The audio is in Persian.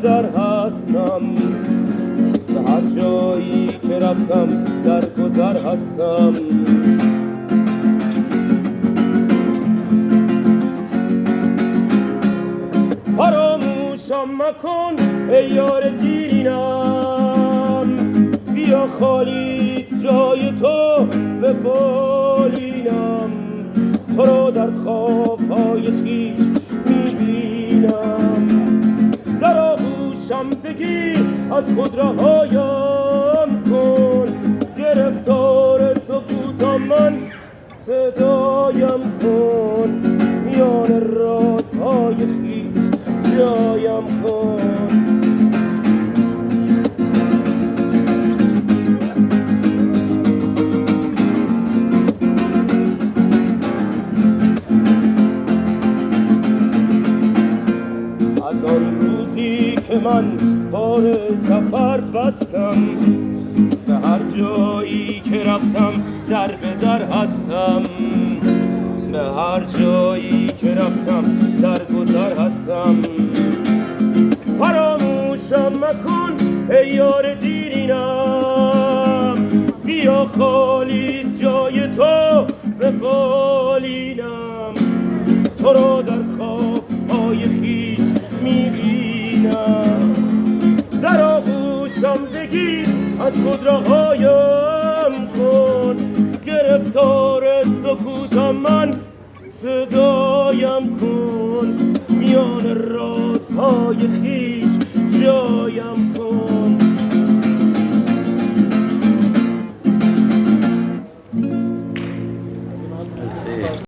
در هستم، به هر جایی که رفتم در گذر هستم. فراموشم مکن ای یار دیرینم، بیا خالی جای تو به بالینم. تو رو در خوابهای خویش میبینم، در آغوشم بگیر از خود رهایم کن. گرفتار سکوتم من صدایم کن، میان رازهای خویش جایم کن. از آن روزی که من بار سفر بستم، به هر جایی که رفتم در به در هستم. به هر جایی که رفتم در گذر هستم. فراموشم مکن ای یار دیرینم، بیا خالی جای تو به بالینم. تو رو در خوابهای خویش میبینم، در آغوشم بگیر از خود رهایم کن. گرفتار سکوتم من صدایم کن، میان رازهای خویش جایم